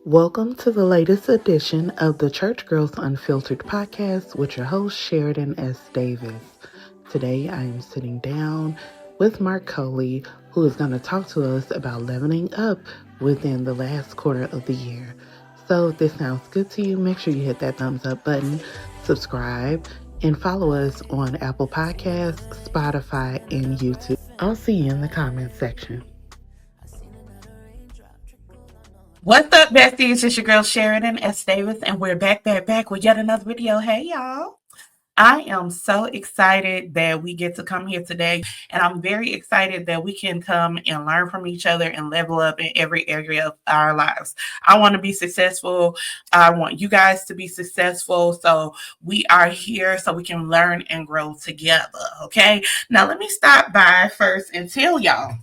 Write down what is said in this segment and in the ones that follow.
Welcome to the latest edition of the Church Girls Unfiltered podcast with your host, Sheridan S. Davis. Today, I am sitting down with Marc Coley, who is going to talk to us about leveling up within the last quarter of the year. So, if this sounds good to you, make sure you hit that thumbs up button, subscribe, and follow us on Apple Podcasts, Spotify, and YouTube. I'll see you in the comments section. What's up, besties? It's your girl Sheridan S. Davis, and we're back with yet another video. Hey, y'all. I am so excited that we get to come here today, and I'm very excited that we can come and learn from each other and level up in every area of our lives. I want to be successful. I want you guys to be successful. So we are here so we can learn and grow together, okay? Now, let me stop by first and tell y'all,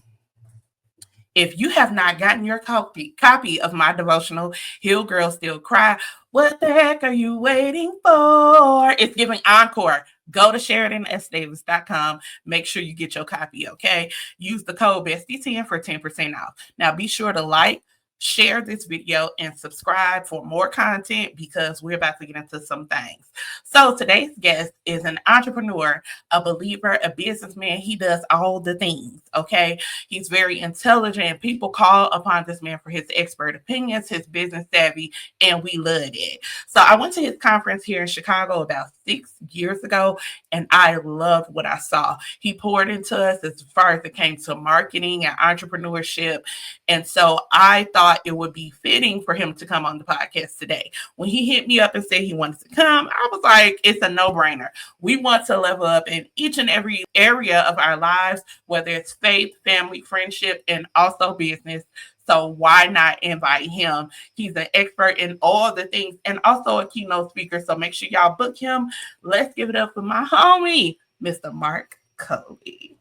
if you have not gotten your copy of my devotional, Heal Girl Still Cry, what the heck are you waiting for? It's giving encore. Go to SheridanSDavis.com. Make sure you get your copy, okay? Use the code BESTIE10 for 10% off. Now, be sure to like, share this video, and subscribe for more content because we're about to get into some things. So today's guest is an entrepreneur, a believer, a businessman. He does all the things, okay? He's very intelligent. People call upon this man for his expert opinions, his business savvy, and we love it. So I went to his conference here in Chicago about 6 years ago, and I loved what I saw. He poured into us as far as it came to marketing and entrepreneurship. And so I thought it would be fitting for him to come on the podcast today. When he hit me up and said he wanted to come, I was like, it's a no-brainer. We want to level up in each and every area of our lives, whether it's faith, family, friendship, and also business. So why not invite him? He's an expert in all the things and also a keynote speaker. So make sure y'all book him. Let's give it up for my homie, Mr. Marc Coley.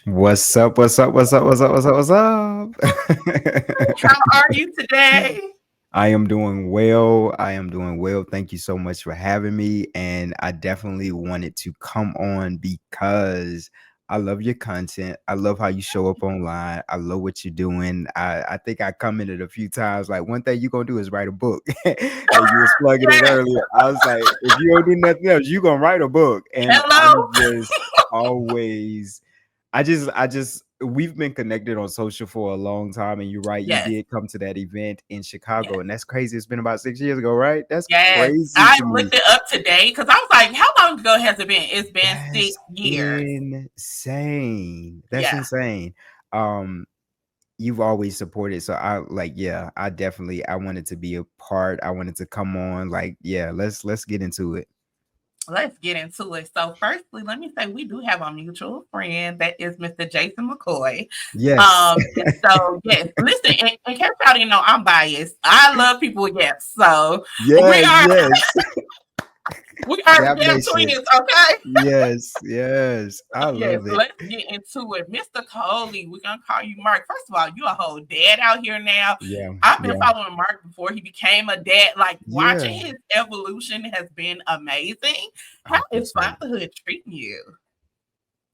What's up? What's up? What's up? What's up? What's up? What's up? How are you today? I am doing well. Thank you so much for having me. And I definitely wanted to come on because I love your content. I love how you show up online. I love what you're doing. I think I commented a few times, like, one thing you're going to do is write a book. And you was plugging it earlier. I was like, if you don't do nothing else, you're going to write a book. And Hello. I'm just always... we've been connected on social for a long time, and you're right. Yes. You did come to that event in Chicago, and that's crazy. It's been about 6 years ago, right? That's crazy. I looked it up today because I was like, how long ago has it been? It's been 6 years. Insane. That's insane. You've always supported, so I wanted to be a part. I wanted to come on. Let's get into it. Let's get into it. So firstly, let me say we do have a mutual friend that is Mr. Jason McCoy. Yes. And so yes, listen, in case y'all didn't know, I'm biased. I love people with yes. So we are damn twins, okay? Yes. I love it. Let's get into it. Mr. Coley, we're gonna call you Marc. First of all, you're a whole dad out here now. Yeah. I've been following Marc before he became a dad. Watching his evolution has been amazing. How is fatherhood treating you?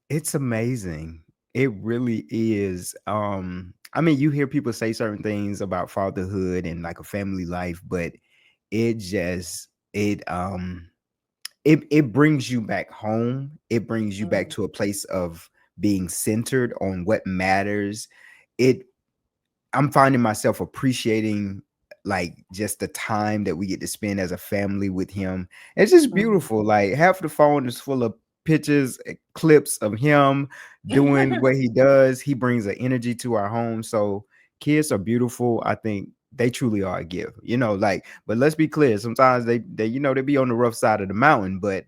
It's amazing. It really is. You hear people say certain things about fatherhood and like a family life, but it brings you back home. It brings you back to a place of being centered on what matters. I'm finding myself appreciating just the time that we get to spend as a family with him. It's just beautiful. Like, half the phone is full of pictures, clips of him doing what he does. He brings an energy to our home. So kids are beautiful. I think they truly are a gift, but let's be clear. Sometimes they be on the rough side of the mountain, but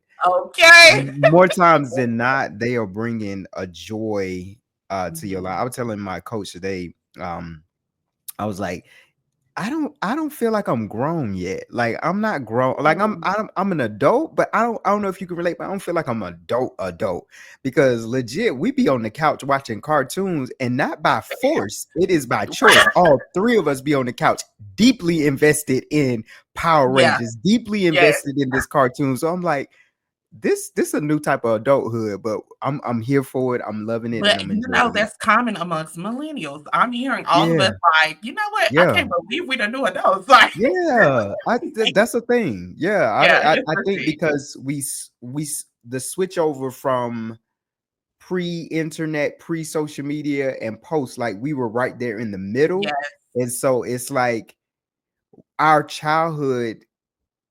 more times than not, they are bringing a joy to your life. I was telling my coach today, I was like, I don't feel like I'm grown yet. Like, I'm not grown. Like, I'm an adult, but I don't know if you can relate, but I don't feel like I'm adult because legit, we be on the couch watching cartoons, and not by force. It is by choice. All three of us be on the couch, deeply invested in Power Rangers, deeply invested in this cartoon. So I'm like, this a new type of adulthood, but I'm here for it. I'm loving it and But I'm you know, enjoying it. that's common amongst millennials. I'm hearing all of us Yeah, like, you know what? I yeah. can't believe we done do adults. Like, Yeah, that's a thing. Yeah, yeah, I think different. because the switch over from pre-internet, pre-social media, and post, like we were right there in the middle, Yes, and so it's like our childhood.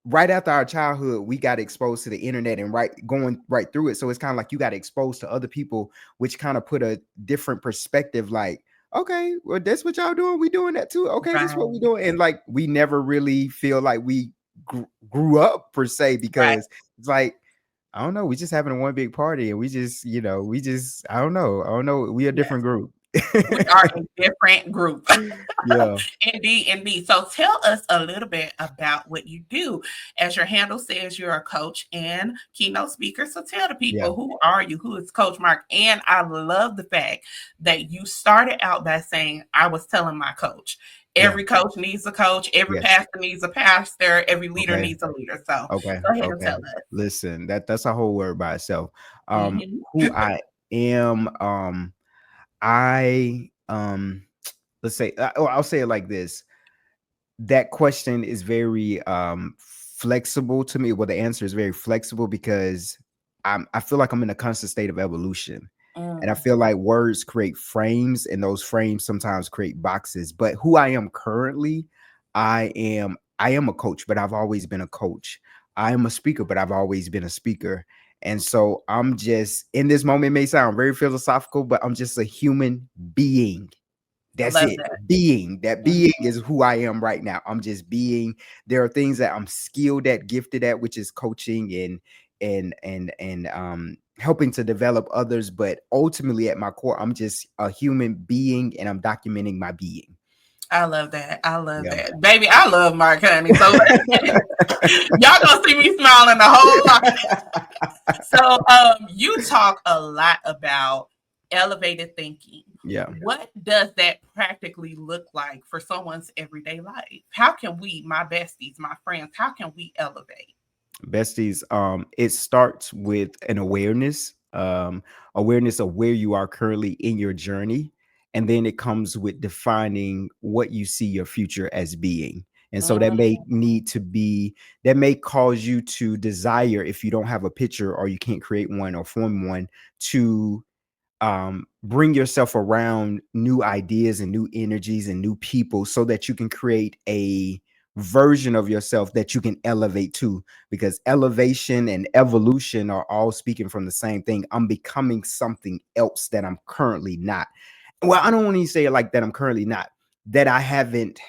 Right after our childhood, we got exposed to the internet and going right through it. So it's kind of like you got exposed to other people, which kind of put a different perspective. Like, okay, well, that's what y'all doing. We doing that too. Okay, that's what we right, doing. And like, we never really feel like we grew up per se, right. because it's like, I don't know, we just having a one big party, and we just, we just, I don't know, we a Yes, different group. we are a different group. Yeah, Indeed, indeed. So tell us a little bit about what you do. As your handle says, you're a coach and keynote speaker. So tell the yeah, people, who are you? Who is Coach Marc? And I love the fact that you started out by saying, I was telling my coach. yeah, Every coach needs a coach. Every yes. pastor needs a pastor. Every leader Okay. needs a leader. So Okay, go ahead and okay. tell us. Listen, that's a whole word by itself. Mhm. Who I am, I let's say, I'll say it like this. That question is very flexible to me. Well, the answer is very flexible because I feel like I'm in a constant state of evolution. And I Mm, feel like words create frames, and those frames sometimes create boxes. But who I am currently, I am a coach, but I've always been a coach. I am a speaker, but I've always been a speaker. And so I'm just, in this moment, it may sound very philosophical, but I'm just a human being. I That's love it. that. That Mhm. being is who I am right now. I'm just being. There are things that I'm skilled at, gifted at, which is coaching and helping to develop others. But ultimately, at my core, I'm just a human being, and I'm documenting my being. I love that. I love Yeah. that. Baby, I love Mark Honey. So y'all gonna see me smiling a whole lot. So you talk a lot about elevated thinking. Yeah. What does that practically look like for someone's everyday life? How can we, my besties, my friends, how can we elevate? Besties, it starts with an awareness of where you are currently in your journey, and then it comes with defining what you see your future as being. And so that Mm, may need to be, that may cause you to desire, if you don't have a picture or you can't create one or form one, to bring yourself around new ideas and new energies and new people, so that you can create a version of yourself that you can elevate to, because elevation and evolution are all speaking from the same thing. I'm becoming something else that I'm currently not. Well, I don't want to say it like that. I'm currently not, that I haven't,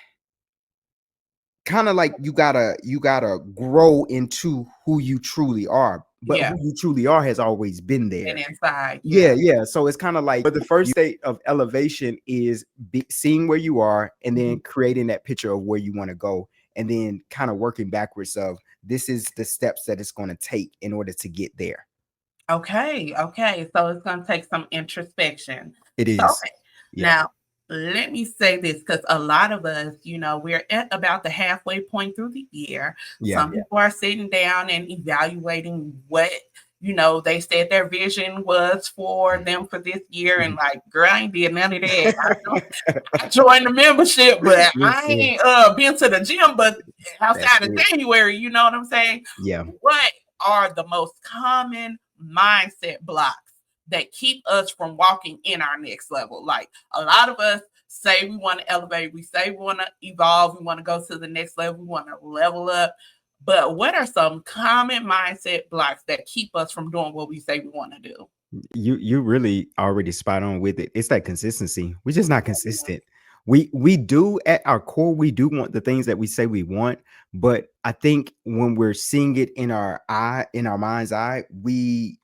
kind of like, you gotta grow into who you truly are, but yeah, who you truly are has always been and there. inside, Yeah, yeah. yeah. So it's kind of like, but the first state of elevation is seeing where you are, and then Mhm. creating that picture of where you want to go, and then kind of working backwards of, this is the steps that it's going to take in order to get there. Okay, okay. So it's going to take some introspection. It So, is. okay. Yeah, Now, let me say this, because a lot of us, we're at about the halfway point through the year. yeah. Some people are sitting down and evaluating what, they said their vision was for them for this year. And like, girl, I ain't did none of that. I joined the membership, but I Listen, ain't been to the gym, but that's outside of it. January, you know what I'm saying? Yeah. What are the most common mindset blocks that keep us from walking in our next level? Like, a lot of us say we want to elevate, we say we want to evolve, we want to go to the next level, we want to level up. But what are some common mindset blocks that keep us from doing what we say we want to do? You really already spot on with it. It's that consistency. We're just not consistent. We do, at our core, we do want the things that we say we want, but I think when we're seeing it in our eye, in our mind's eye, we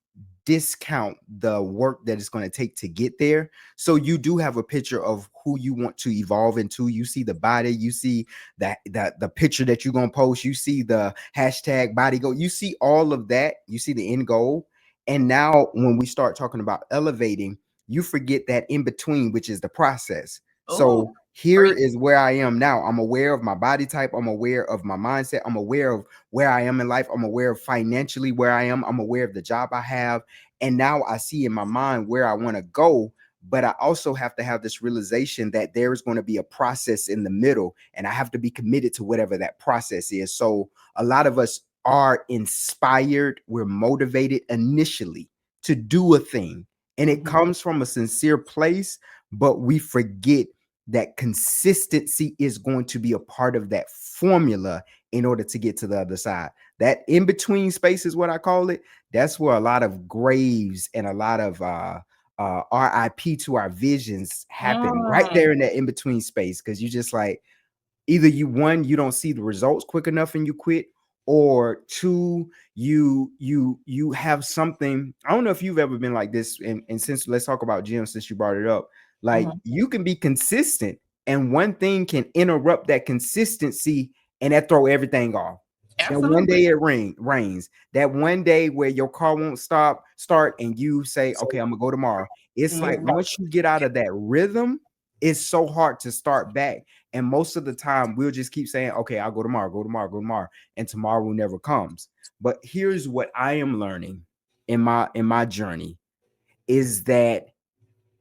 discount the work that it's going to take to get there. So you do have a picture of who you want to evolve into. You see the body, you see the picture that you're going to post, you see the hashtag body goal, you see all of that, you see the end goal. And now when we start talking about elevating, you forget that in between, which is the process. Oh, So Here Preach. is where I am now. I'm aware of my body type. I'm aware of my mindset. I'm aware of where I am in life. I'm aware of financially where I am. I'm aware of the job I have. And now I see in my mind where I want to go. But I also have to have this realization that there is going to be a process in the middle, and I have to be committed to whatever that process is. So a lot of us are inspired. We're motivated initially to do a thing, and it Mhm. comes from a sincere place, but we forget that consistency is going to be a part of that formula in order to get to the other side. That in between space is what I call it. That's where a lot of graves and a lot of RIP to our visions happen right Mm. there in that in between space. Because you just like, either you, one, you don't see the results quick enough and you quit, or two, you have something. I don't know if you've ever been like this, and since, let's talk about gym since you brought it up. Like, Mhm. you can be consistent and one thing can interrupt that consistency, and that throw everything off. That one Absolutely. day it rains. That one day where your car won't start, and you say, okay, I'm gonna go tomorrow. It's like Mhm. once you get out of that rhythm, it's so hard to start back. And most of the time, we'll just keep saying, okay, I'll go tomorrow, go tomorrow, go tomorrow. And tomorrow never comes. But here's what I am learning in my journey is that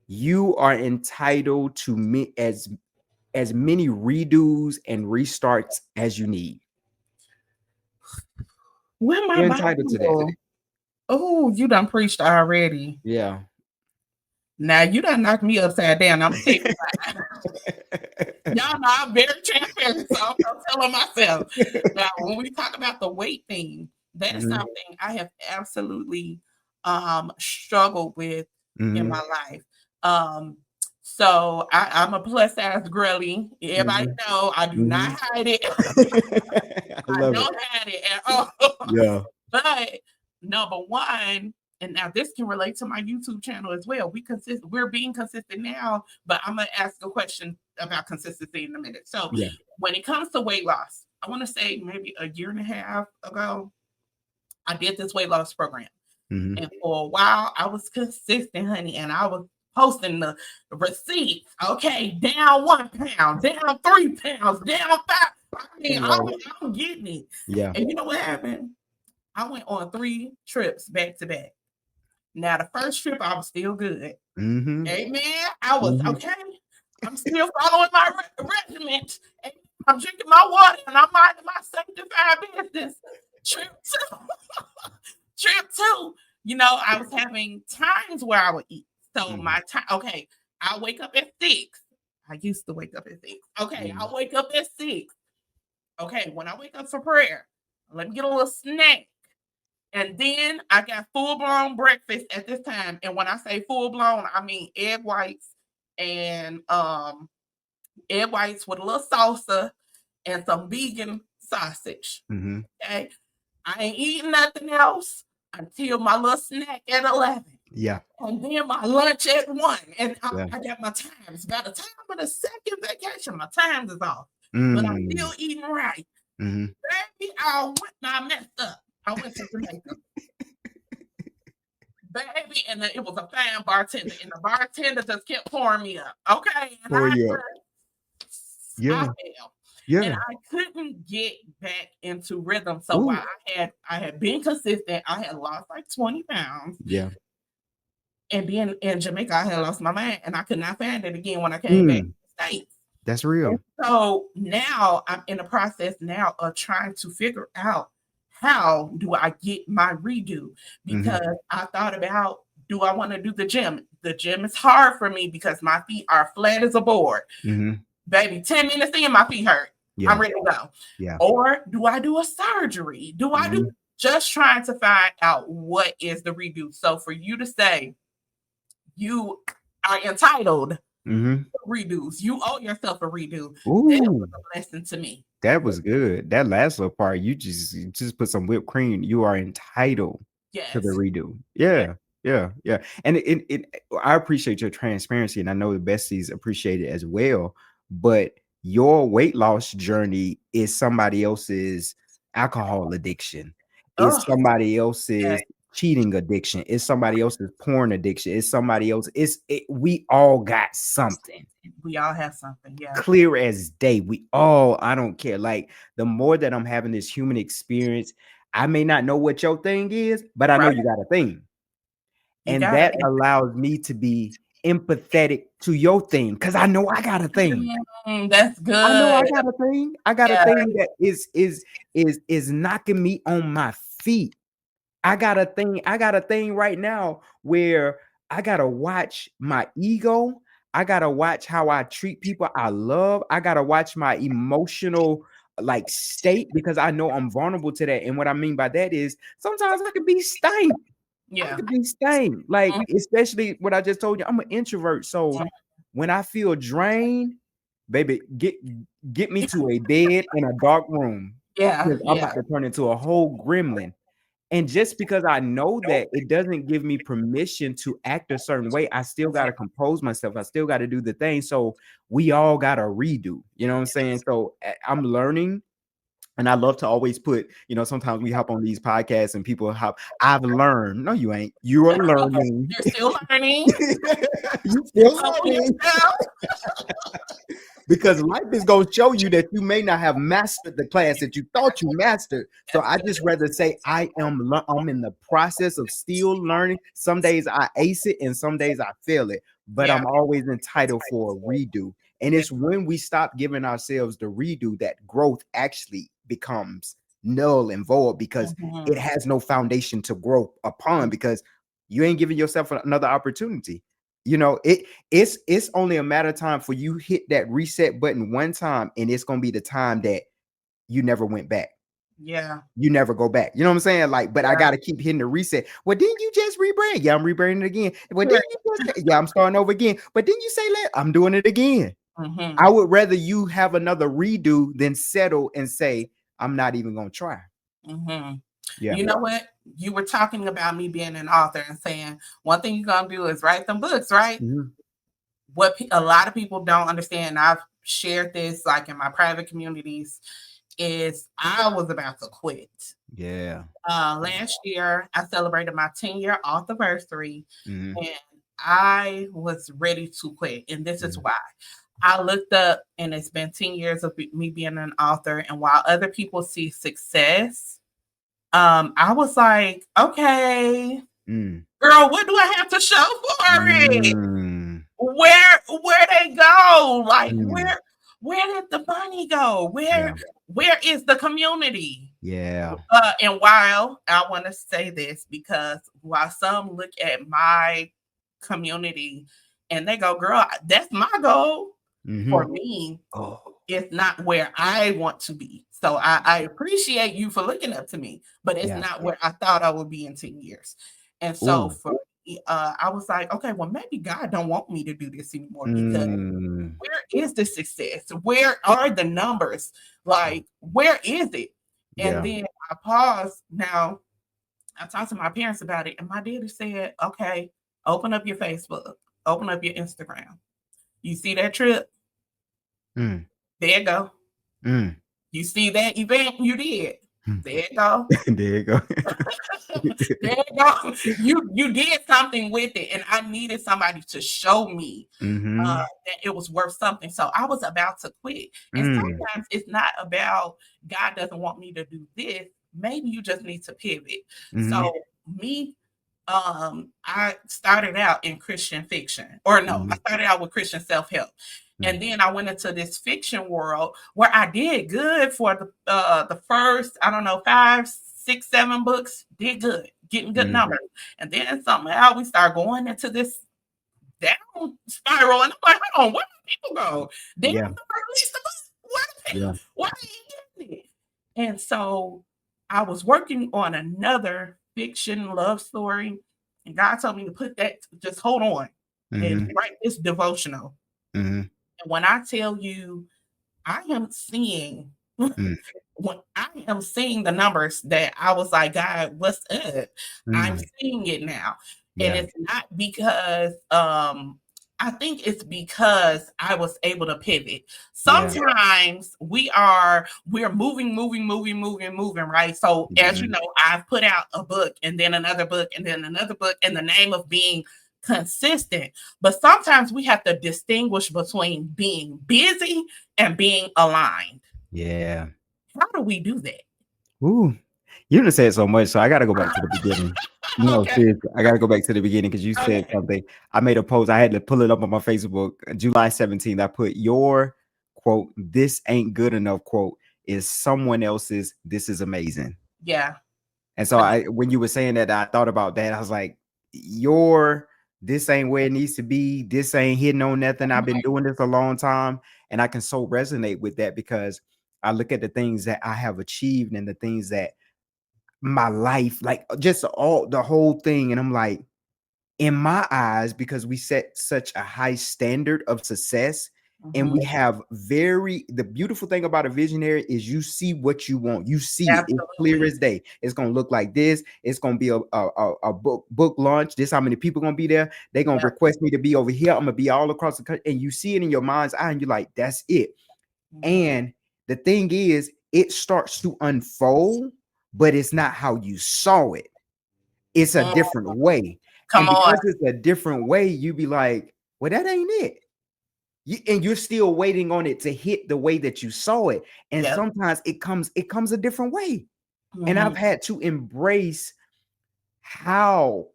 you are entitled to me as many redos and restarts as you need. Where my You're entitled to that. Bible? Oh, you done preached already. Yeah. Now you done knocked me upside down. I'm gonna tell you why. Y'all know I'm very transparent, so I'm gonna tell on myself. Now, when we talk about the weight thing, that is Mhm, something I have absolutely struggled with in mhm, my life. Um, so I'm a plus size girly. Everybody mhm, know I do not mhm. hide it. I I love it. don't hide it at all. Yeah. But number one, and now this can relate to my YouTube channel as well. We're being consistent now, but I'm gonna ask a question about consistency in a minute. So Yeah. when it comes to weight loss, I want to say maybe a year and a half ago, I did this weight loss program. Mhm. And for a while, I was consistent, honey, and I was posting the receipts. Okay, down 1 pound, down 3 pounds, down 5. I mean, Come on. I'm getting it. Yeah. And you know what happened? I went on 3 trips back to back. Now, the first trip, I was still good. Mhm. Amen. I was Mhm. okay. I'm still following my regiment. Amen. I'm drinking my water and I'm minding my sanctified business. Trip two, trip two. I was having times where I would eat. So Mhm. my time, okay, I wake up at 6. I used to wake up at 6. Okay, Mhm. I wake up at 6. Okay, when I wake up for prayer, let me get a little snack. And then I got full blown breakfast at this time. And when I say full blown, I mean and egg whites with a little salsa and some vegan sausage. Mhm. Okay. I ain't eating nothing else until my little snack at 11. Yeah. And then my lunch at 1. And Yeah. I got my times. By the time of the second vacation, my times is off. But I'm Mm. still eating right. Mhm. Baby, I messed up. I went to Jamaica. Baby, and then it was a fine bartender, and the bartender just kept pouring me up. Okay, and Pour you up. I Yeah. fell, and Yeah. I couldn't get back into rhythm. So while Ooh. I had been consistent, I had lost like 20 pounds, Yeah. and then in Jamaica, I had lost my mind, and I could not find it again when I came back to Mm. the States. That's And real. so now I'm in the process now of trying to figure out how do I get my redo, Mhm. because I thought about, do I want to do the gym? The gym is hard for me because my feet are flat as a board. Mhm. Baby, 10 minutes in, my feet hurt. Yeah. I'm ready to go. Yeah. Or do I do a surgery? Do I do Mhm. just trying to find out what is the redo? So for you to say you are entitled Mhm. redos. You owe yourself a redo. That was Ooh. a blessing to me. That was good. That last little part, you just put some whipped cream. You are entitled to the Yes. redo. Yes. Yeah, yeah, yeah. And I appreciate your transparency, and I know the besties appreciate it as well. But your weight loss journey is somebody else's alcohol addiction. Is Oh, somebody else's yes. cheating addiction. It's somebody else's porn addiction. It's somebody else. We all got something. We all have something. Yeah. Clear as day. We all, I don't care. Like, the more that I'm having this human experience, I may not know what your thing is, but I know Right. you got a thing. You And got it. that allows me to be empathetic to your thing, because I know I got a thing. That's I know I good. got a thing. I got a Yeah. thing that is knocking me on my feet. I got a thing. I got a thing right now where I gotta watch my ego. I gotta watch how I treat people I love. I gotta watch my emotional like state, because I know I'm vulnerable to that. And what I mean by that is sometimes I could be stank. I Yeah. could be stank. Like, especially what I just told you, I'm an introvert. So when I feel drained, baby, get me to a bed in a dark room, Yeah. because I'm Yeah. about to turn into a whole gremlin. And just because I know that, it doesn't give me permission to act a certain way. I still got to compose myself. I still got to do the thing. So we all got to redo. You know what I'm saying? So I'm learning. And I love to always put, sometimes we hop on these podcasts and people hop. I've learned. No, you ain't. You are learning. You're still learning. You still Humble learning. yourself. Because life is going to show you that you may not have mastered the class that you thought you mastered. So That's I good. just rather say I'm in the process of still learning. Some days I ace it and some days I fail it, but Yeah. I'm always entitled for a redo. And Yeah. it's when we stop giving ourselves the redo that growth actually becomes null and void, because it Mhm. has no foundation to grow upon, because you ain't giving yourself another opportunity. It's only a matter of time for you hit that reset button one time, and it's gonna be the time that you never went back. Yeah. You never go back. You know what I'm saying? Like, but I Yeah. gotta keep hitting the reset. Well, didn't you just rebrand? Yeah, I'm rebranding again. Well, Right. didn't you just yeah, I'm starting over again. But didn't you say that? I'm doing it again. I Mhm. would rather you have another redo than settle and say, I'm not even gonna try. Mhm. Yeah. You know what? You were talking about me being an author and saying one thing you're gonna do is write them books, right? Mhm. What a lot of people don't understand, I've shared this like in my private communities, is I was about to quit. Yeah. Last year, I celebrated my 10-year anniversary, Mhm. and I was ready to quit. And this is Mhm. why. I looked up, and it's been 10 years of me being an author. And while other people see success, I was like, okay, Mm. girl, what do I have to show for it? Mm. Where they go? Like Mm. where did the money go? Yeah. Where is the community? Yeah. And while I want to say this, because while some look at my community and they go, girl, that's my goal. For Mhm. me, Oh. it's not where I want to be. So I appreciate you for looking up to me, but it's Yeah. not where I thought I would be in 10 years. And so Ooh. for me, I was like, okay, well, maybe God don't want me to do this anymore, because Mm. where is the success? Where are the numbers? Like, where is it? And Yeah. then I paused. Now, I talked to my parents about it, and my daddy said, okay, open up your Facebook, open up your Instagram. You see that trip? Mm. There you go. Mm. You see that event you did? Mm. There you go. There you go. There you go. You did something with it, and I needed somebody to show me Mhm. that it was worth something. So I was about to quit. And Mm. sometimes it's not about God doesn't want me to do this. Maybe you just need to pivot. Mhm. So me, I started out in Christian fiction, or no, I Mhm. started out with Christian self help. Mm. And then I went into this fiction world where I did good for the first, I don't know, 5, 6, 7 books, did good, getting good Mhm. numbers. And then somehow we start going into this down spiral, and I'm like, hold on, where do people go? Then Yeah. I release the book. Yeah. Why are you getting it? And so I was working on another fiction love story, and God told me to put that, just hold on and Mhm. write this devotional. Mhm. And when I tell you, I am seeing Mm. when I am seeing the numbers that I was like, God, what's up? I'm Mm. seeing it now. And Yeah. it's not because I think it's because I was able to pivot. Yeah. Sometimes we're moving, right? So as you Mhm. know, I've put out a book and then another book and then another book in the name of being consistent. But sometimes we have to distinguish between being busy and being aligned. Yeah. How do we do that? Ooh, you done said so much, so I gotta go back to the beginning. No, Okay. seriously, I gotta go back to the beginning because you said Okay. something. I made a post. I had to pull it up on my Facebook. July 17th, I put your quote, "This ain't good enough," quote, is someone else's, "This is amazing." Yeah. And so when you were saying that, I thought about that. I was like, your this ain't where it needs to be. This ain't hitting on nothing. I've been doing this a long time. And I can so resonate with that because I look at the things that I have achieved and the things that my life, like just all the whole thing. And I'm like, in my eyes, because we set such a high standard of success, and Mhm. we have the beautiful thing about a visionary is you see what you want. You see it. It's clear Absolutely. as day. It's gonna look like this. It's gonna be a book launch. This how many people gonna be there. They're gonna Yep. request me to be over here. I'm gonna be all across the country. And you see it in your mind's eye, and you're like, that's it. Mhm. And the thing is, it starts to unfold, but it's not how you saw it. It's a Mm. different way. Come And on. because it's a different way, you be like, well, that ain't it. And you're still waiting on it to hit the way that you saw it. And Yep. sometimes it comes a different way. And Mhm. I've had to embrace how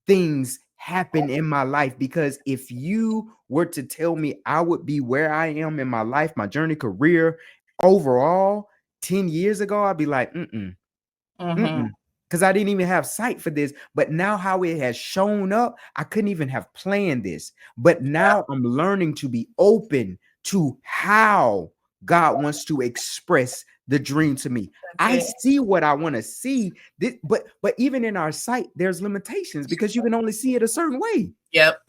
things happen in my life, because if you were to tell me I would be where I am in my life, my journey, career, overall, 10 years ago, I'd be like, Mhm. because I didn't even have sight for this. But now, how it has shown up, I couldn't even have planned this. But now I'm learning to be open to how God wants to express the dream to me. I That's it. see what I want to see. But even in our sight, there's limitations because you can only see it a certain way. Yep.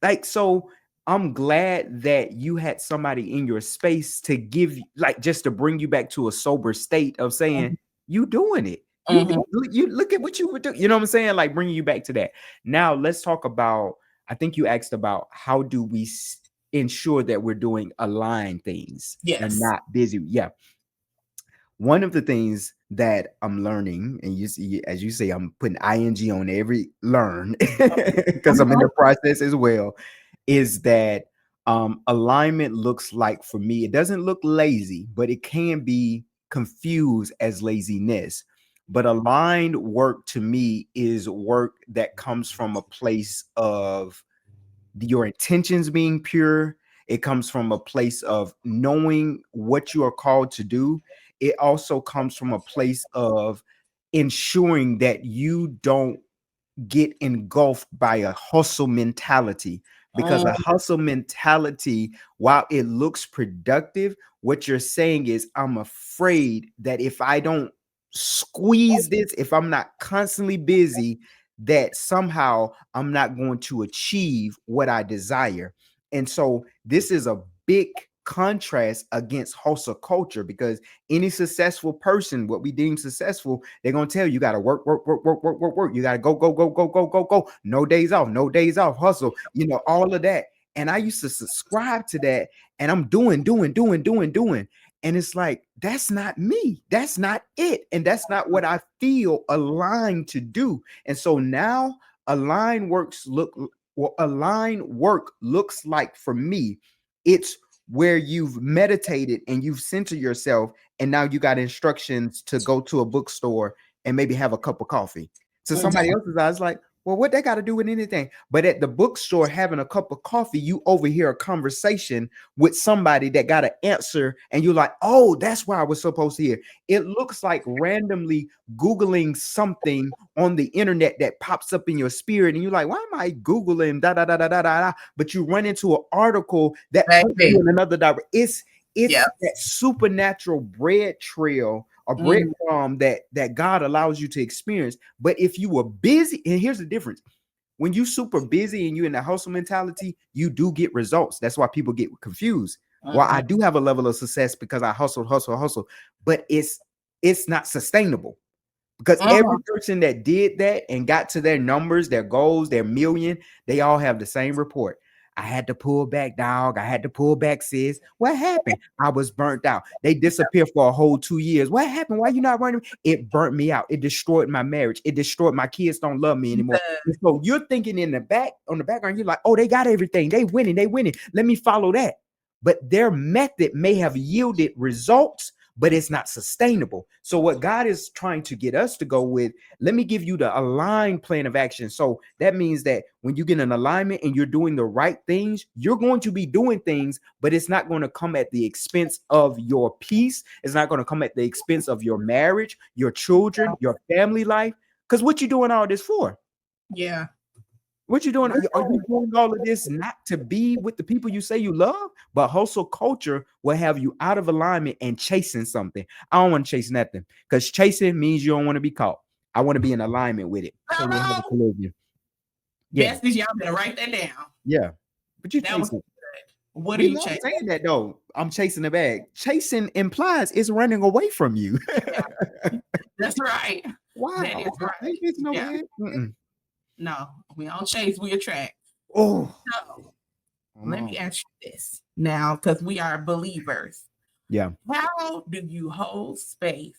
Like, so I'm glad that you had somebody in your space to give like just to bring you back to a sober state of saying, you doing it. Mhm. You look at what you would do. You know what I'm saying? Like bringing you back to that. Now let's talk about, I think you asked about how do we ensure that we're doing aligned things and Yes. not busy. Yeah. One of the things that I'm learning, and you see, as you say, I'm putting ing on every learn because I'm in Mhm. the process as well, is that alignment looks like, for me, it doesn't look lazy, but it can be confused as laziness. But aligned work to me is work that comes from a place of your intentions being pure. It comes from a place of knowing what you are called to do. It also comes from a place of ensuring that you don't get engulfed by a hustle mentality, because a Mm. hustle mentality, while it looks productive, what you're saying is, I'm afraid that if I don't squeeze this, if I'm not constantly busy, that somehow I'm not going to achieve what I desire. And so this is a big contrast against hustle culture, because any successful person, what we deem successful, they're gonna tell you, you gotta work. You gotta go. No days off, no days off, hustle, all of that. And I used to subscribe to that, and I'm doing. And it's like, that's not me. That's not it. And that's not what I feel aligned to do. And so now aligned work looks like, for me, it's where you've meditated and you've centered yourself, and now you got instructions to go to a bookstore and maybe have a cup of coffee. To somebody Mhm. else's eyes, like, well, what that got to do with anything? But at the bookstore, having a cup of coffee, you overhear a conversation with somebody that got an answer, and you're like, oh, that's why I was supposed to hear. It looks like randomly Googling something on the internet that pops up in your spirit, and you're like, why am I Googling da da da da da da? But you run into an article that puts you Baby. in another direction. It's Yes. that supernatural bread trail or Mhm. breadcrumb that God allows you to experience. But if you were busy, and here's the difference: when you super busy and you're in the hustle mentality, you do get results. That's why people get confused. Well, I Mhm. do have a level of success because I hustle, but it's not sustainable. Because every Mhm. person that did that and got to their numbers, their goals, their million, they all have the same report. I had to pull back, dog. I had to pull back, sis. What happened? I was burnt out. They disappeared for a whole 2 years. What happened? Why you not running? It burnt me out. It destroyed my marriage. It destroyed my kids. Don't love me anymore. And so you're thinking in the back, on the background, you're like, oh, they got everything. They winning. They winning. Let me follow that. But their method may have yielded results, but it's not sustainable. So what God is trying to get us to go with, let me give you the aligned plan of action. So that means that when you get an alignment and you're doing the right things, you're going to be doing things, but it's not going to come at the expense of your peace. It's not going to come at the expense of your marriage, your children, your family life. Because what you doing all this for? Yeah. What you doing? Are you doing all of this not to be with the people you say you love? But hustle culture will have you out of alignment and chasing something. I don't want to chase nothing because chasing means you don't want to be caught. I want to be in alignment with it. So we'll have a collision. Yeah. Besties, y'all better write that down. Yeah. But you That was chasing. good. What are We you love chasing? saying that though. I'm chasing the bag. Chasing implies it's running away from you. That's right. Wow. That is I ain't chasing no right. Yeah. bag. Mm-mm. No, we don't chase, we attract. Oh. So let me ask you this now, because we are believers. Yeah. How do you hold space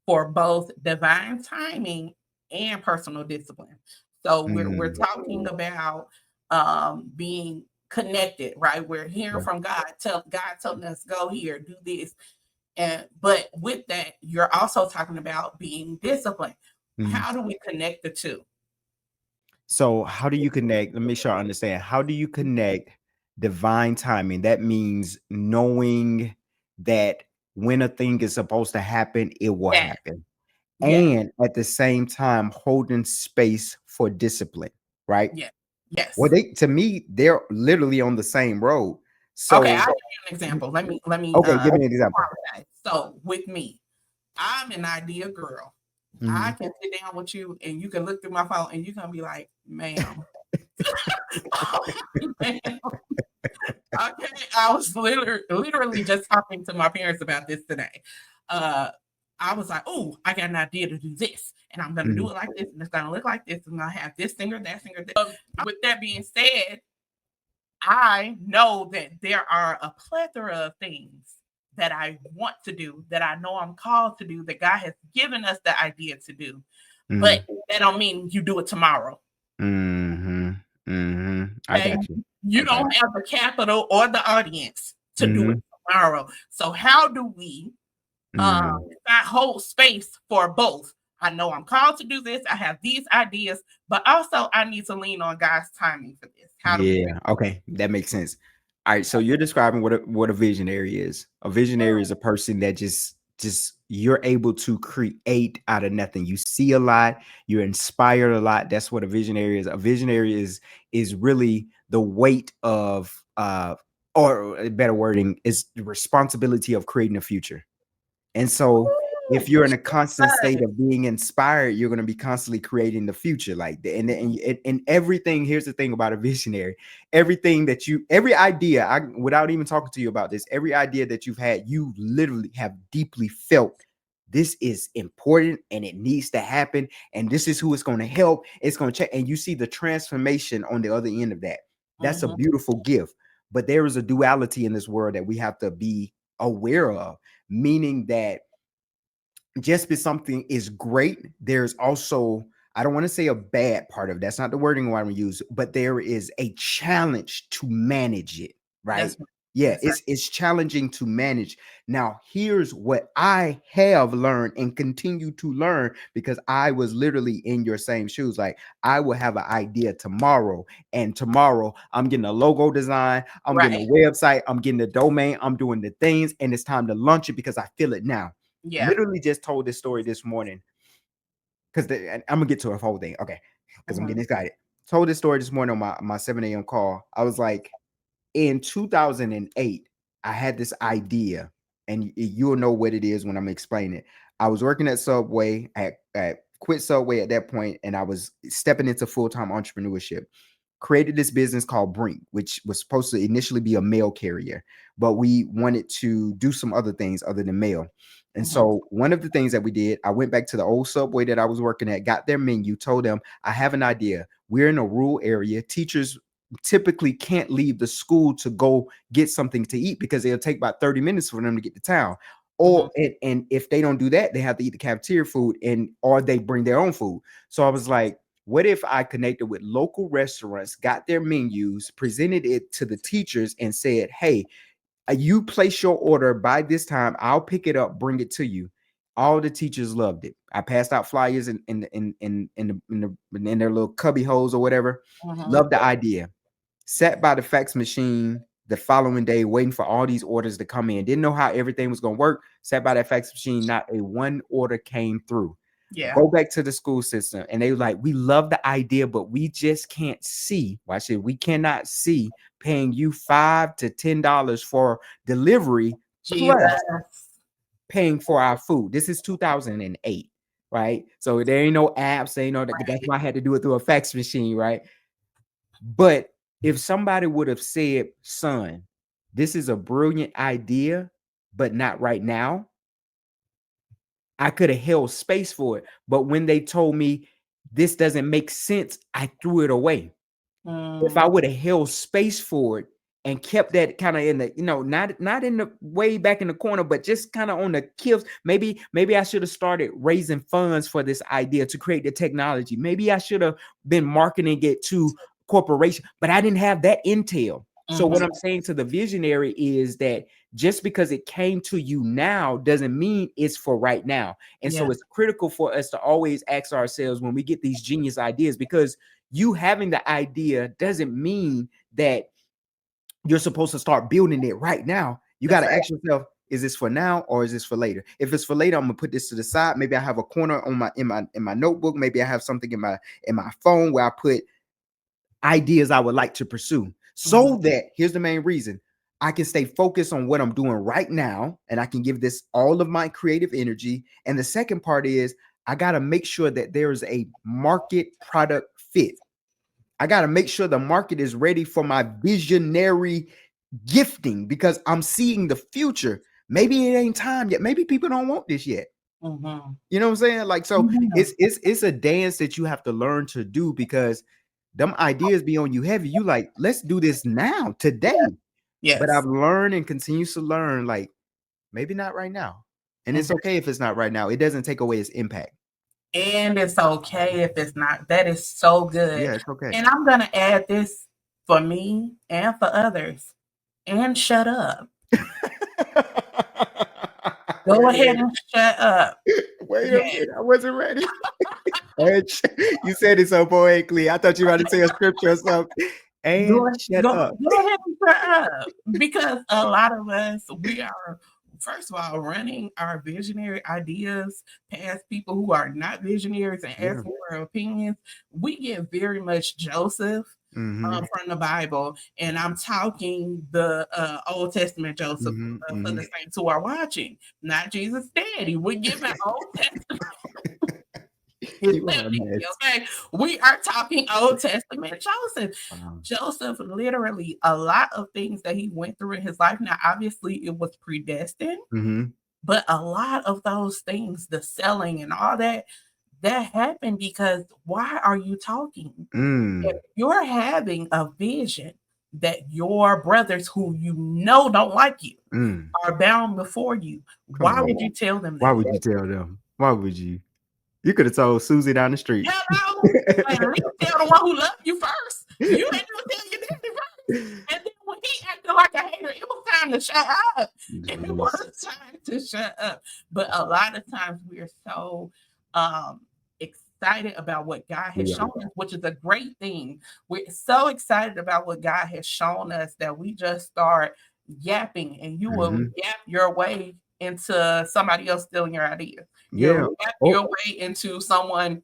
for both divine timing and personal discipline? So we're talking about being connected, right? We're hearing from God, God telling us, go here, do this. But with that, you're also talking about being disciplined. How do we connect the two? So how do you connect? Let me make sure I understand. How do you connect divine timing? That means knowing that when a thing is supposed to happen, it will Yeah. happen. Yeah. And at the same time, holding space for discipline, right? Yeah. Yes. Well, to me, they're literally on the same road. So okay, I'll give you an example. Let me okay, give me an example. qualify. So with me, I'm an idea girl. I can sit down with you and you can look through my phone and you're gonna be like, ma'am. Ma'am. Okay, I was literally just talking to my parents about this today. I was like, oh, I got an idea to do this, and I'm gonna do it like this, and it's gonna look like this, and I have this singer, that singer. With that being said, I know that there are a plethora of things that I want to do, that I know I'm called to do, that God has given us the idea to do. But that don't mean you do it tomorrow. I got you. You don't have the capital or the audience to do it tomorrow. So how do we not hold space for both? I know I'm called to do this. I have these ideas, but also I need to lean on God's timing for this. How do we? Okay, that makes sense. All right, so you're describing what a visionary is. A visionary is a person that just you're able to create out of nothing. You see a lot, you're inspired a lot. That's what a visionary is. A visionary is really the weight of or a better wording is the responsibility of creating a future. And so if you're in a constant state of being inspired, you're going to be constantly creating the future. Like and everything. Here's the thing about a visionary: everything that every idea, without even talking to you about this, every idea that you've had, you literally have deeply felt this is important and it needs to happen, and this is who it's going to help. It's going to check, and you see the transformation on the other end of that. That's a beautiful gift. But there is a duality in this world that we have to be aware of, meaning that just because something is great, there's also, I don't want to say a bad part of it. That's not the wording I want to use, but there is a challenge to manage it, right? It's challenging to manage. Now, here's what I have learned and continue to learn, because I was literally in your same shoes. Like, I will have an idea tomorrow, and tomorrow I'm getting a logo design, I'm getting a website, I'm getting the domain, I'm doing the things, and it's time to launch it because I feel it now. Literally just told this story this morning, because I'm gonna get to a whole thing. Okay, because I'm getting excited. Told this story this morning on my 7 a.m. call. I was like, in 2008, I had this idea, and you'll know what it is when I'm explaining it. I was working at Subway. I quit Subway at that point, and I was stepping into full-time entrepreneurship. Created this business called Brink, which was supposed to initially be a mail carrier, but we wanted to do some other things other than mail. And so one of the things that we did, I went back to the old Subway that I was working at, got their menu, told them, I have an idea. We're in a rural area. Teachers typically can't leave the school to go get something to eat because it'll take about 30 minutes for them to get to town. Or Mhm. and if they don't do that, they have to eat the cafeteria food, and or they bring their own food. So I was like, what if I connected with local restaurants, got their menus, presented it to the teachers, and said, hey, you place your order by this time, I'll pick it up, bring it to you. All the teachers loved it. I passed out flyers in their little cubby holes or whatever. Mhm. Loved the idea. Sat by the fax machine the following day, waiting for all these orders to come in. Didn't know how everything was going to work. Sat by that fax machine, not a one order came through. Yeah. Go back to the school system, and they were like, we love the idea, but we just can't see. Well, I said, we cannot see paying you $5 to $10 for delivery plus Jesus. paying for our food. This is 2008, right? So there ain't no apps. There ain't no, that's why I had to do it through a fax machine, right? But if somebody would have said, son, this is a brilliant idea, but not right now, I could have held space for it. But when they told me this doesn't make sense, I threw it away. If I Mm. would have held space for it and kept that kind of in the, not in the way back in the corner, but just kind of on the kills, maybe I should have started raising funds for this idea to create the technology. Maybe I should have been marketing it to corporation, but I didn't have that intel. So what Mhm. I'm saying to the visionary is that just because it came to you now doesn't mean it's for right now. And Yeah. so it's critical for us to always ask ourselves when we get these genius ideas, because you having the idea doesn't mean that you're supposed to start building it right now. You got That's to right. ask yourself, is this for now or is this for later? If it's for later, I'm gonna put this to the side. Maybe I have a corner on my in my notebook. Maybe I have something in my phone where I put ideas I would like to pursue. Mhm. So that here's the main reason. I can stay focused on what I'm doing right now, and I can give this all of my creative energy. And the second part is I got to make sure that there is a market product fit. I got to make sure the market is ready for my visionary gifting because I'm seeing the future. Maybe it ain't time yet. Maybe people don't want this yet. Mhm. You know what I'm saying? Like, so Mhm. it's a dance that you have to learn to do because them ideas be on you heavy. You like, let's do this now, Yeah. today. But I've Yes. learned and continues to learn, like, maybe not right now. And it's Mhm. okay if it's not right now. It doesn't take away its impact. And it's okay if it's not. That is so good. Yeah, it's okay. And I'm gonna add this for me and for others. And shut up. Go Wait a ahead minute. and shut up. Wait a Yeah. minute. I wasn't ready. And you said it so poetically. I thought you were about to say a scripture or something. And Go shut go up. go ahead and shut up. Because a lot of us, we are first of all running our visionary ideas past people who are not visionaries and Yeah. asking for opinions. We get very much Joseph Mm-hmm. from the Bible, and I'm talking the Old Testament Joseph Mm-hmm. for Mm-hmm. the saints who are watching, not Jesus' daddy. We're giving Old Testament his You are a stepdaddy, mess. okay? We are talking Old Testament Joseph. Wow. Joseph, literally, a lot of things that he went through in his life. Now, obviously, it was predestined, Mm-hmm. but a lot of those things, the selling and all that, that happened because why are you talking? If Mm. you're having a vision that your brothers who you know don't like you Mm. are bound before you, Come why would on. you tell them Why that? would you tell them? Why would you? You could have told Susie down the street. Hello? Like, at least tell the one who loved you first. You ain't gonna tell your daddy first. And then when he acted like a hater, it was time to shut up. It Jeez. was time to shut up. But a lot of times we're so excited about what God has We are. shown us, which is a great thing. We're so excited about what God has shown us that we just start yapping, and you will Mm-hmm. yap your way into somebody else stealing your idea. Yeah. You'll yap Oh, your way into someone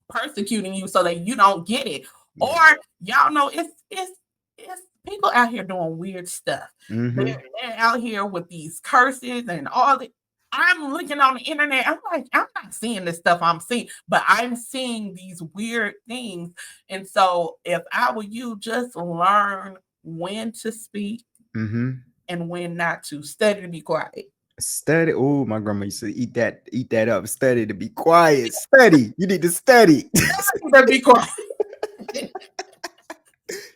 persecuting you so that you don't get it. Or yeah. y'all know it's people out here doing weird stuff. Mm-hmm. They're out here with these curses and all the I'm looking on the internet. I'm like, I'm not seeing this stuff I'm seeing, but I'm seeing these weird things. And so if I were you, just learn when to speak Mm-hmm. and when not to. Study to be quiet. Study. Oh, my grandma used to eat that up. Study to be quiet. Study. You need to study. To be quiet.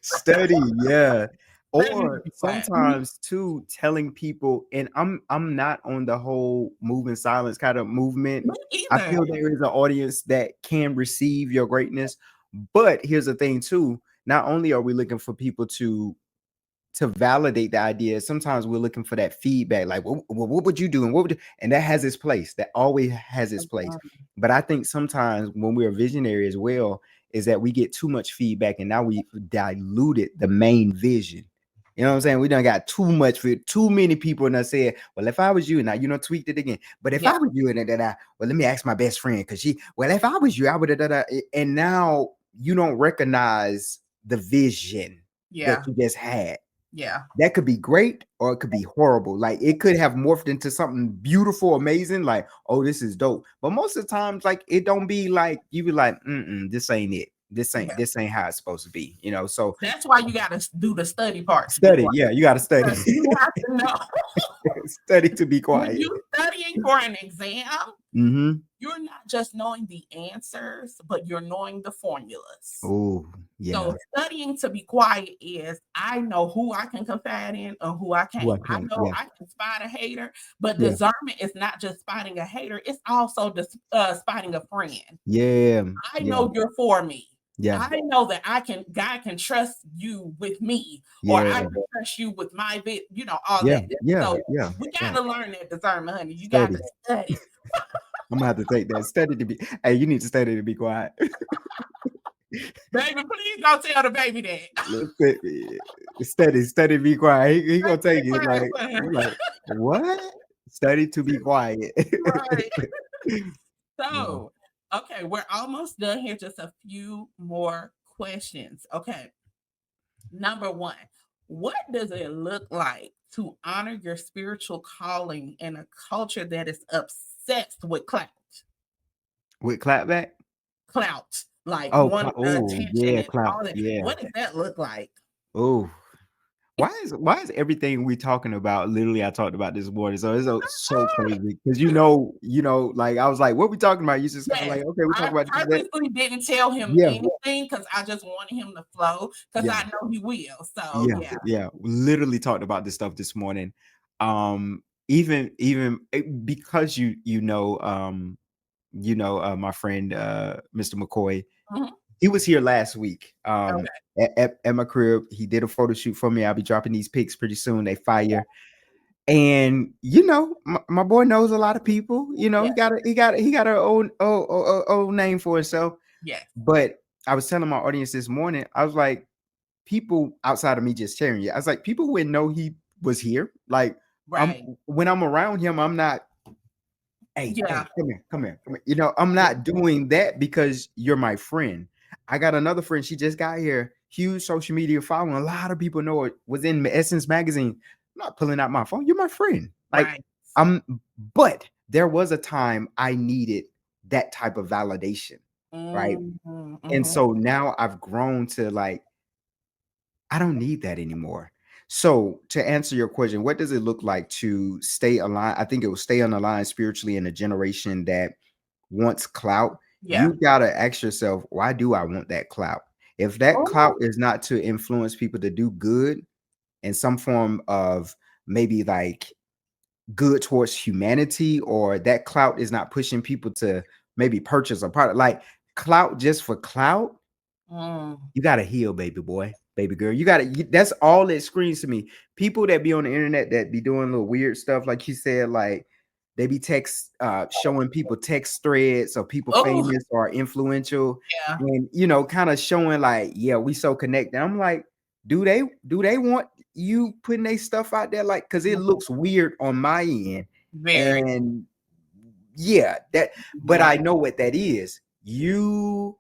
Study, yeah. Study to Or be quiet. sometimes too telling people, and I'm not on the whole move in silence kind of movement. Me I either. feel there is an audience that can receive your greatness. But here's the thing too, not only are we looking for people to validate the idea, sometimes we're looking for that feedback, like what would you do, and what would you, and that has its place, that always has its place. But I think sometimes when we're visionary as well, is that we get too much feedback and now we diluted the main vision. You know what I'm saying? We done got too much for too many people and I said, well, if I was you, now tweaked it again. But if Yeah, I was you, and well, let me ask my best friend, because well, if I was you, I would have, and now you don't recognize the vision that yeah, you just had. yeah, That could be great or it could be horrible. Like it could have morphed into something beautiful, amazing, like, oh, this is dope. But most of the times, like it don't be like you be like, this ain't it. yeah. This ain't how it's supposed to be, So That's why you got to do the study part to be study, quiet. yeah, you gotta study. Because you have to know Study to be when quiet. you're studying for an exam, Mm-hmm. you're not just knowing the answers, but you're knowing the formulas. Oh, yeah. So studying to be quiet is I know who I can confide in and who I Who I can't. I can, know yeah, I can spot a hater, but yeah, discernment is not just spotting a hater, it's also spotting a friend. yeah, I yeah, know you're for me. yeah, I know that God can trust you with me, or I yeah, can trust you with my bit, all yeah, that. yeah, So yeah, we got yeah. to learn that discernment, honey. You got Study. to study. I'm gonna have to take that. Study to be. Hey, you need to study to be quiet. Baby, please don't tell the baby that. Study, be quiet. He gonna Study take to it be like, quiet, you're like, what? Study to be quiet. right? Yeah. So, okay, we're almost done here. Just a few more questions. Okay. Number one, what does it look like to honor your spiritual calling in a culture that is obsessed with clout? With clapback? Clout, like Oh, wanting the oh attention yeah, and clout. all that. Yeah. What does that look like? Oh, why is everything we talking about? Literally, I talked about this morning, so it's so crazy because like I was like, what we talking about? You just kind of Yes, like, okay, we talk I about this, that. purposely didn't tell him Yeah, anything because I just wanted him to flow because yeah. I know he will. So Yeah, yeah. yeah. We literally talked about this stuff this morning. Even because my friend Mr. McCoy, Mhm. he was here last week. Okay. At my crib, he did a photo shoot for me. I'll be dropping these pics pretty soon. They fire. And my boy knows a lot of people. Yeah. He got a own name for himself. Yes. But I was telling my audience this morning, I was like, people outside of me just sharing it. I was like, people wouldn't know he was here. Like, Right. when I'm around him, I'm not, hey, Yeah. come here. I'm not doing that because you're my friend. I got another friend. She just got here. Huge social media following. A lot of people know it. Was in Essence magazine. I'm not pulling out my phone. You're my friend. Like, Right. I'm. But there was a time I needed that type of validation, right? Mhm, And mhm. so now I've grown to like, I don't need that anymore. So to answer your question, what does it look like to stay aligned? I think it will stay on the line spiritually in a generation that wants clout. Yeah. You gotta ask yourself, why do I want that clout? If that clout Oh, is not to influence people to do good in some form of maybe like good towards humanity, or that clout is not pushing people to maybe purchase a product, like clout just for clout, mm, you gotta heal, baby boy, baby girl. That's all it screams to me. People that be on the internet that be doing little weird stuff, like you said, like they be showing people text threads of people oh, famous or influential, yeah, and kind of showing like, yeah, we so connected. I'm like, do they want you putting their stuff out there? Like, because it mhm, looks weird on my end. very. And yeah, but Mhm. I know what that is. You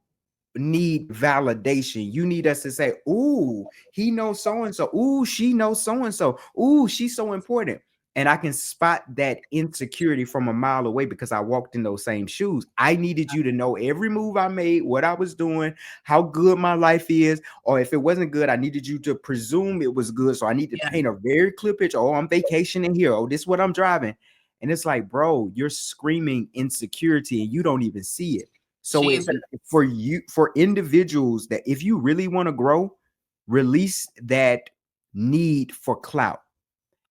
need validation. You need us to say, "Ooh, he knows so and so. Ooh, she knows so and so. Ooh, she's so important." And I can spot that insecurity from a mile away because I walked in those same shoes. I needed you to know every move I made, what I was doing, how good my life is, or if it wasn't good, I needed you to presume it was good. So I need to Yeah, paint a very clear picture. Oh, I'm vacationing here. Oh, this is what I'm driving. And it's like, bro, you're screaming insecurity and you don't even see it. So Jesus. for individuals that if you really want to grow, release that need for clout,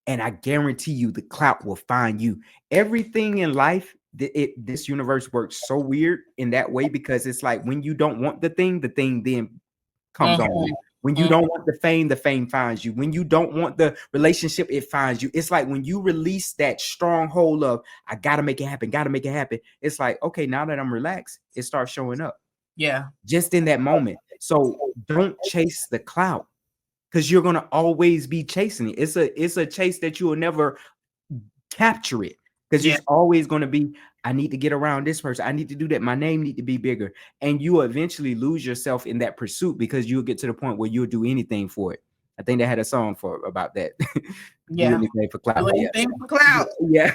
and I guarantee you the clout will find you. Everything in life, this universe works so weird in that way, because it's like when you don't want the thing then comes on Mhm, you. When you mhm. don't want the fame finds you. When you don't want the relationship, it finds you. It's like when you release that stronghold of I gotta make it happen, gotta make it happen. It's like, okay, now that I'm relaxed, it starts showing up Yeah, just in that moment. So don't chase the clout, because you're gonna always be chasing it. It's a chase that you will never capture it, because yeah, it's always going to be, I need to get around this person, I need to do that, my name need to be bigger, and you will eventually lose yourself in that pursuit, because you'll get to the point where you'll do anything for it. I think they had a song for about that. Do yeah. anything for clout. Do Yeah, anything for clout. yeah.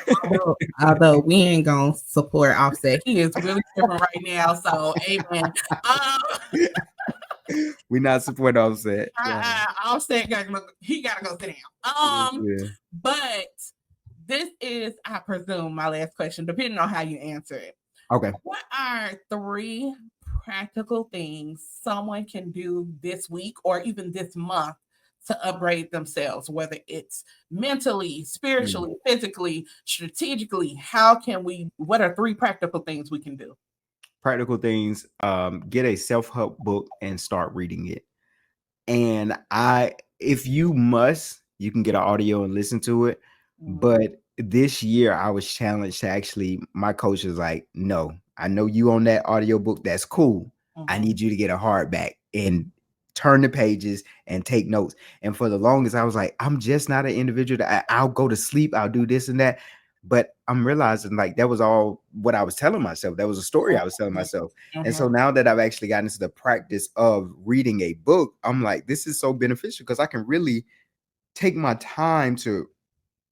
Although we ain't gonna support Offset. He is really tripping right now. So amen. We're not supporting Offset. Yeah. Offset he gotta go sit down. Yeah. But this is, I presume, my last question, depending on how you answer it. Okay. What are 3 practical things someone can do this week or even this month to upgrade themselves, whether it's mentally, Mm. spiritually, physically, strategically? What are 3 practical things we can do? Practical things. Get a self-help book and start reading it. And if you must, you can get an audio and listen to it. Mhm, But this year I was challenged to actually, my coach was like, no, I know you on that audio book. That's cool. I mhm, need you to get a hardback and turn the pages and take notes. And for the longest, I was like, I'm just not an individual that I'll go to sleep. I'll do this and that. But I'm realizing like that was all what I was telling myself. That was a story I was telling mhm, myself. And mhm, so now that I've actually gotten into the practice of reading a book, I'm like, this is so beneficial, because I can really take my time to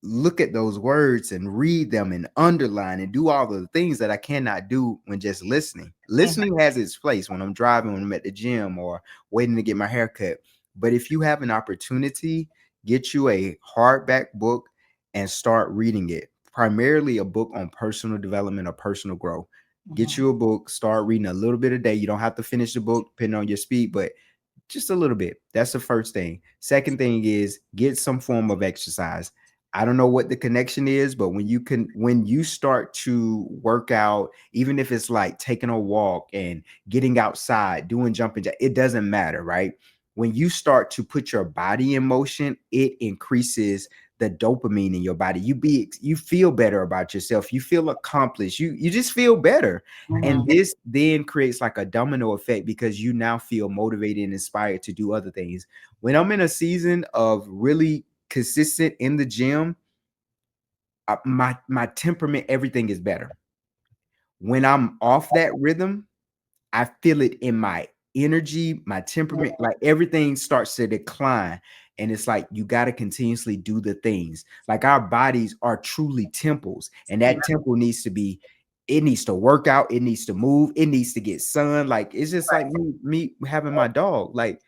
look at those words and read them and underline and do all the things that I cannot do when just listening. mhm, Listening has its place when I'm driving, when I'm at the gym, or waiting to get my hair cut. But if you have an opportunity, get you a hardback book and start reading it. Primarily a book on personal development or personal growth. Get mhm, you a book, start reading a little bit a day. You don't have to finish the book depending on your speed, but just a little bit. That's the first thing. Second thing is get some form of exercise. I don't know what the connection is, but when you start to work out, even if it's like taking a walk and getting outside, doing jumping jack, it doesn't matter, right? When you start to put your body in motion, it increases the dopamine in your body. You feel better about yourself. You feel accomplished. You just feel better. And mhm. this then creates like a domino effect, because you now feel motivated and inspired to do other things. When I'm in a season of really consistent in the gym, my temperament, everything is better. When I'm off that rhythm, I feel it in my energy, my temperament, like everything starts to decline. And it's like you got to continuously do the things. Like our bodies are truly temples, and Yeah, that temple needs to be, it needs to work out, it needs to move, it needs to get sun. Like it's just like me having my dog. Like,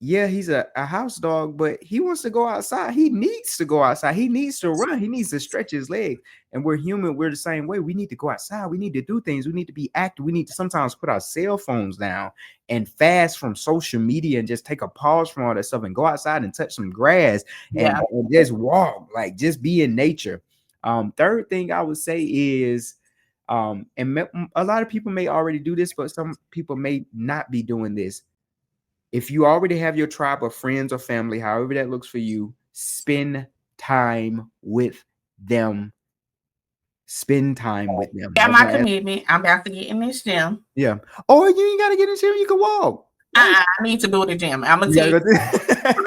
yeah, he's a house dog, but he wants to go outside. He needs to go outside. He needs to run. He needs to stretch his legs. And we're human. We're the same way. We need to go outside. We need to do things. We need to be active. We need to sometimes put our cell phones down and fast from social media and just take a pause from all that stuff and go outside and touch some grass yeah. and just walk, like just be in nature. Third thing I would say is, a lot of people may already do this, but some people may not be doing this. If you already have your tribe of friends or family, however that looks for you, spend time with them. Spend time with them. Got That's my my answer. commitment. I'm about to get in this gym. Yeah. Or you ain't gotta get in the gym, you can walk. Like I need to do the gym. I'm gonna you tell gotta you. go through.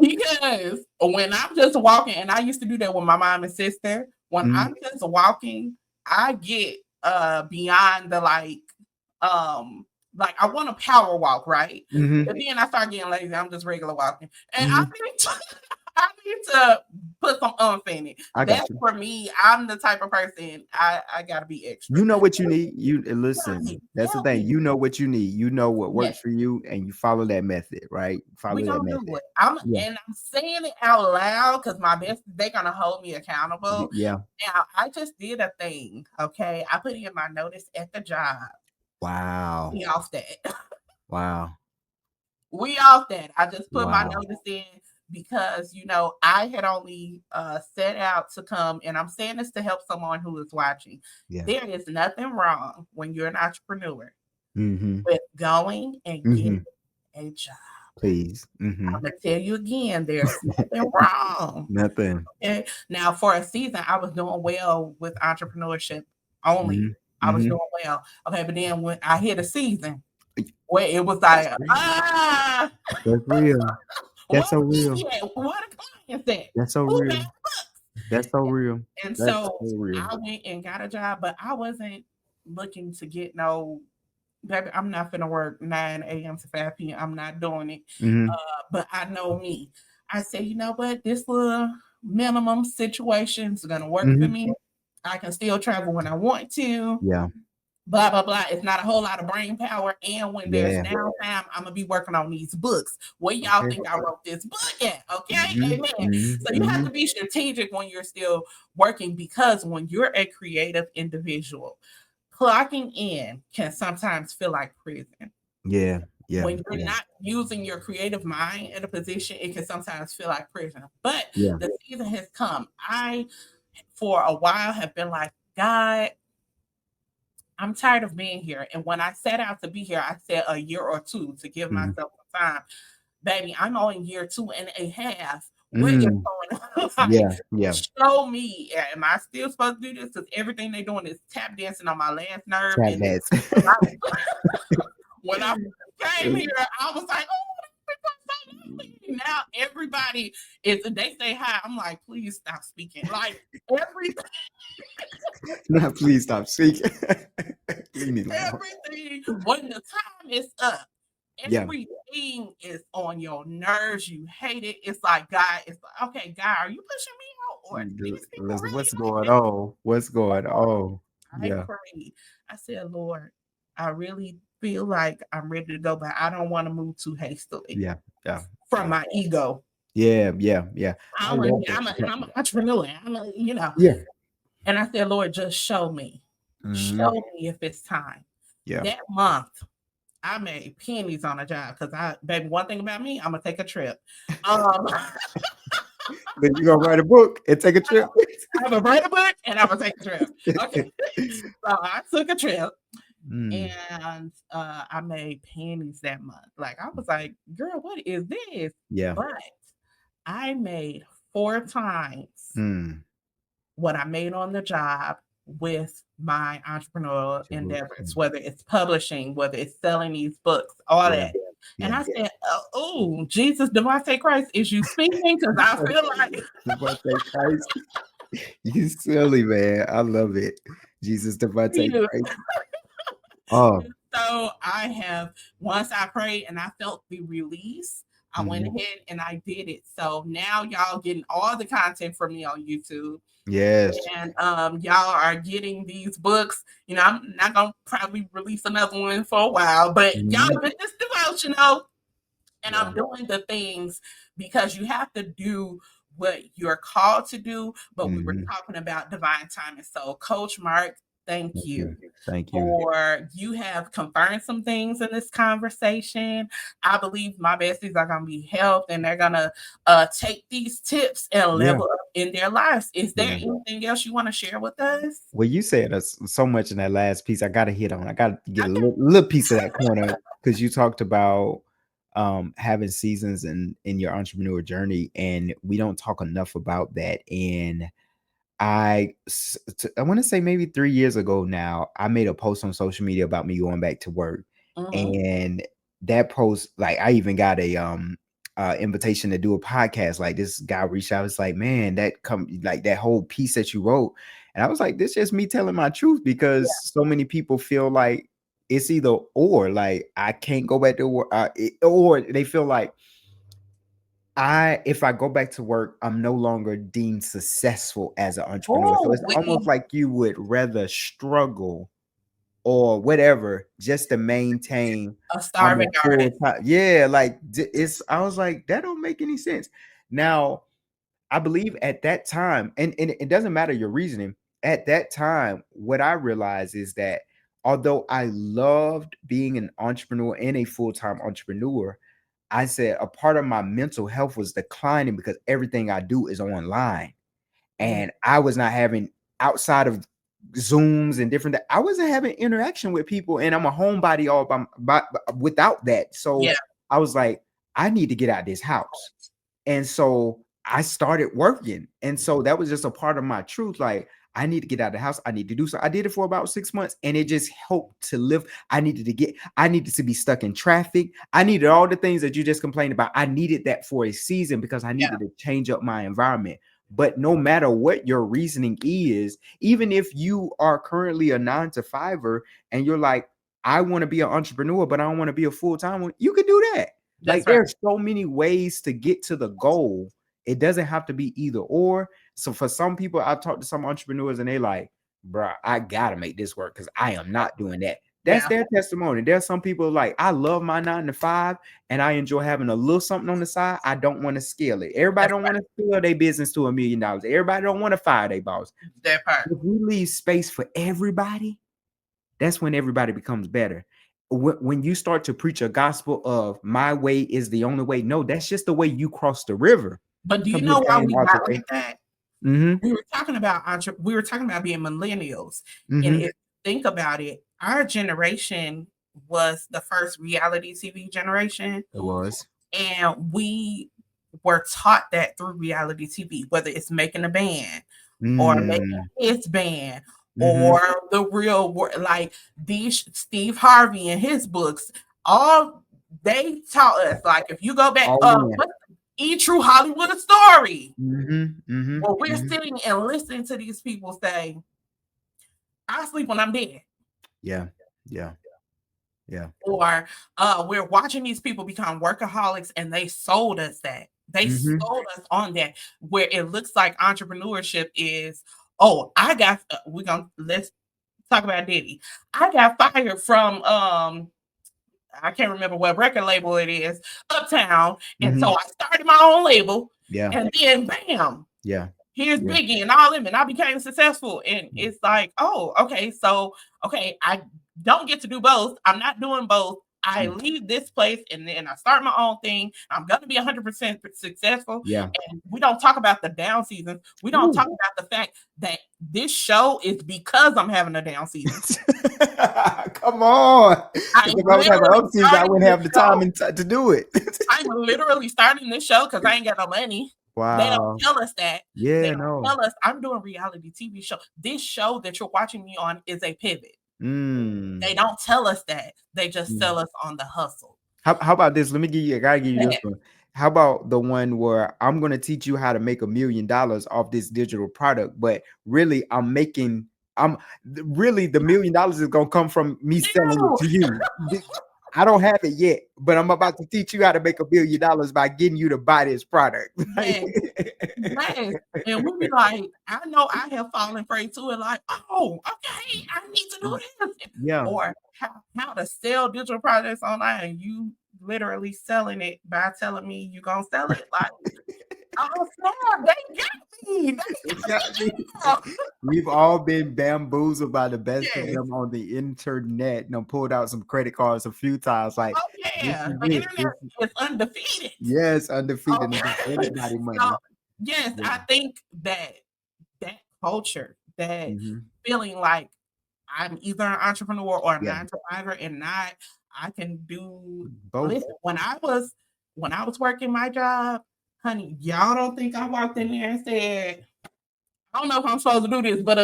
Because when I'm just walking, and I used to do that with my mom and sister, when Mhm, I'm just walking, I get beyond the like I want to power walk, right? mhm, But then I start getting lazy. I'm just regular walking. And I mhm. need to I need to put some umph in it. I got That's you. for me. I'm the type of person I gotta be extra. You know what you need. You Right. listen. That's the Tell thing. me. You know what you need. You know what Yes. works for you, and you follow that method, right? We Follow that gonna do method. it. Yeah. I'm saying it out loud because my best they're gonna hold me accountable. Yeah. Now I just did a thing. Okay, I put in my notice at the job. Wow. We off that. Wow. We off that. I just put my Wow. notice in because I had only set out to come, and I'm saying this to help someone who is watching. Yeah. There is nothing wrong when you're an entrepreneur Mm-hmm. with going and getting Mm-hmm. a job. Please. Mm-hmm. I'm gonna tell you again, there's nothing wrong. Nothing. Okay. Now, for a season, I was doing well with entrepreneurship only. Mm-hmm. I was Mm-hmm. doing well. Okay, but then when I hit a season where it was like, That's real. what That's so a real. busy at? What a client at? That's so Who real. made? That's so real. And That's so so real. I went and got a job, but I wasn't looking to get no, baby, I'm not gonna work 9 a.m. to 5 p.m. I'm not doing it. Mm-hmm. But I know me. I said, you know what? This little minimum situation is gonna work for Mm-hmm. me. I can still travel when I want to. Yeah. Blah blah blah. It's not a whole lot of brain power. And when there's Yeah. downtime, I'm gonna be working on these books. Where y'all Okay. think I wrote this book at? Okay, Mm-hmm. amen. So you have Mm-hmm. to be strategic when you're still working because when you're a creative individual, clocking in can sometimes feel like prison. Yeah. Yeah. When you're Yeah. not using your creative mind in a position, it can sometimes feel like prison. But Yeah. the season has come. I, for a while, have been like, God, I'm tired of being here. And when I set out to be here, I said a year or two to give Mm-hmm. myself some time. Baby, I'm on year 2.5. What is Mm. going on? Like, Yeah. Yeah. show me. Am I still supposed to do this? Because everything they're doing is tap dancing on my last nerve. Chat And dance. when I came here, I was like, oh, now everybody is, they say hi. I'm like, please stop speaking. Like, everything. No, please stop speaking. Leave me alone. Everything, when the time is up, Yeah. everything is on your nerves. You hate it. It's like God, it's like, okay, God, are you pushing me out? Or these people Listen, really what's like going me? on? What's going on? I Yeah. prayed. I said, Lord, I really feel like I'm ready to go, but I don't want to move too hastily Yeah. Yeah. from Yeah. my ego. Yeah. Yeah. Yeah. I I'm, a, love I'm, that a, you talk I'm an about. entrepreneur. Yeah. And I said, Lord, just show me. Mm-hmm. Show me if it's time. Yeah. That month, I made pennies on a job because baby, one thing about me, I'm gonna take a trip. Then you gonna write a book and take a trip. I'm gonna write a book and I'm gonna take a trip. Okay, so I took a trip Mm. and I made pennies that month. Like I was like, girl, what is this? Yeah. But I made 4 times Mm. what I made on the job with my entrepreneurial Mm. endeavors, whether it's publishing, whether it's selling these books, all Yeah. that. And Yeah. I said, oh, Jesus, Devontae Christ, is you speaking? Because I feel like Devontae Christ. You silly man. I love it. Jesus Devontae you. Christ. Oh, So I have, once I prayed and I felt the release, I went mhm. ahead and I did it. So now y'all getting all the content from me on YouTube. Yes. And y'all are getting these books. I'm not gonna probably release another one for a while, but y'all Mhm. get this devotional, and Yeah. I'm doing the things because you have to do what you're called to do. But we were Mhm. talking about divine timing. So, Coach Marc, thank Thank you you. Thank you. for you have confirmed some things in this conversation. I believe my besties are going to be helped and they're going to take these tips and Yeah. level up in their lives. Is there Yeah. anything else you want to share with us? Well, you said so much in that last piece. I got to hit on. I got to get a little piece of that corner because you talked about having seasons in your entrepreneur journey, and we don't talk enough about that. And I want to say maybe 3 years ago now, I made a post on social media about me going back to work, Mm-hmm. and that post, like, I even got a invitation to do a podcast. Like, this guy reached out, it's like, man, like that whole piece that you wrote, and I was like, this is just me telling my truth because so many people feel like it's either or, like I can't go back to work, or they feel like if I go back to work, I'm no longer deemed successful as an entrepreneur. So Oh, it's almost like you would rather struggle or whatever just to maintain a I'm a starving full artist. time. Yeah, like I was like, that don't make any sense. Now, I believe at that time, and it doesn't matter your reasoning, at that time, what I realized is that although I loved being an entrepreneur and a full-time entrepreneur, I said a part of my mental health was declining because everything I do is online. And I was not having, outside of Zooms and different, I wasn't having interaction with people, and I'm a homebody all by without that. So Yeah. I was like, I need to get out of this house. And so I started working. And so that was just a part of my truth. Like, I need to get out of the house. I need to do so. I did it for about 6 months, and it just helped to live. I needed to be stuck in traffic. I needed all the things that you just complained about. I needed that for a season because I needed to change up my environment. But no matter what your reasoning is, even if you are currently a 9-to-5er and you're like, I want to be an entrepreneur, but I don't want to be a full-time one, you can do that. That's right. There's so many ways to get to the goal. It doesn't have to be either or. So for some people, I've talked to some entrepreneurs and they like, bro, I gotta make this work because I am not doing that. That's their testimony. There's some people like, I love my 9-to-5 and I enjoy having a little something on the side. I don't want to scale it. Everybody don't want to scale their business to $1 million. Everybody don't want to fire their boss. That part. If we leave space for everybody, that's when everybody becomes better. When you start to preach a gospel of my way is the only way, no, that's just the way you cross the river. But do you know why we got like that? Mm-hmm. We were talking about being millennials, Mm-hmm. and if you think about it, our generation was the first reality TV generation. It was, and we were taught that through reality TV, whether it's making a band or making his band or the real world, like these Steve Harvey and his books. All they taught us, like if you go back, E True Hollywood Story. Well, we're sitting and listening to these people say, "I sleep when I'm dead." Yeah. Or we're watching these people become workaholics, and they sold us that. They sold us on that, where it looks like entrepreneurship is, let's talk about Diddy. I got fired from I can't remember what record label it is, Uptown. And so I started my own label. Yeah. And then bam. Yeah. Here's Biggie and all them, and I became successful. And it's like, oh, okay. So, I don't get to do both. I'm not doing both. I leave this place and then I start my own thing. I'm going to be 100% successful. Yeah. And we don't talk about the down seasons. We don't talk about the fact that this show is because I'm having a down season. Come on. If I was having up season, I wouldn't have the time to do it. I'm literally starting this show because I ain't got no money. Wow. They don't tell us that. Yeah, they don't tell us I'm doing reality TV show. This show that you're watching me on is a pivot. They don't tell us that. They just sell us on the hustle. How about this? I gotta give you this one. How about the one where I'm going to teach you how to make $1 million off this digital product, but really the $1 million is going to come from me selling it to you. I don't have it yet, but I'm about to teach you how to make $1 million by getting you to buy this product. Yes. And we'll be like, I know I have fallen prey to it. Like, oh, okay, I need to do this. Yeah. Or how to sell digital products online. You literally selling it by telling me you're gonna sell it. Like, oh snap, they got me. We've all been bamboozled by the best of them on the internet and pulled out some credit cards a few times. Like, the internet is undefeated. Yes, undefeated. Anybody money. So, yes, I think that culture, that feeling like I'm either an entrepreneur or a 9-to-5er, and not I can do both. Listen, when I was working my job, honey, y'all don't think I walked in there and said, I don't know if I'm supposed to do this, but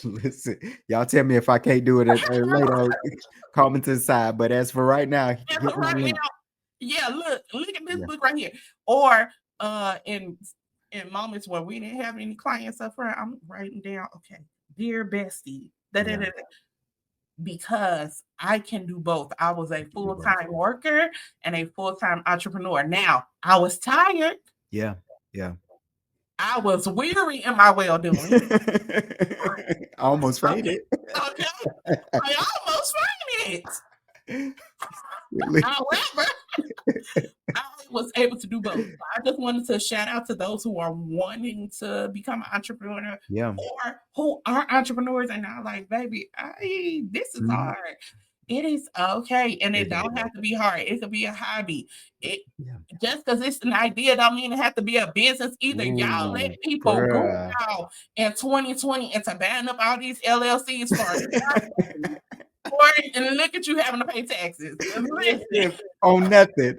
listen, y'all tell me if I can't do it later. Call me to the side. But as for right now, look at this book right here. Or in moments where we didn't have any clients up front, I'm writing down, okay, dear bestie, because I can do both. I was a full-time worker and a full-time entrepreneur. Now, I was tired. Yeah. I was weary in my well-doing. I almost fainted. Okay. I almost fainted. Really. However, I was able to do both. I just wanted to shout out to those who are wanting to become an entrepreneur Yeah. or who aren't entrepreneurs and are like, baby, this is Mhm. hard. It is okay, and it It don't is. have to be hard. It could be a hobby. It Yeah. just because it's an idea don't mean it have to be a business either. Y'all let Ooh, people group bruh. y'all in 2020 into buying up all these LLCs for nothing. Or and look at you having to pay taxes. Listen, Listen, on nothing.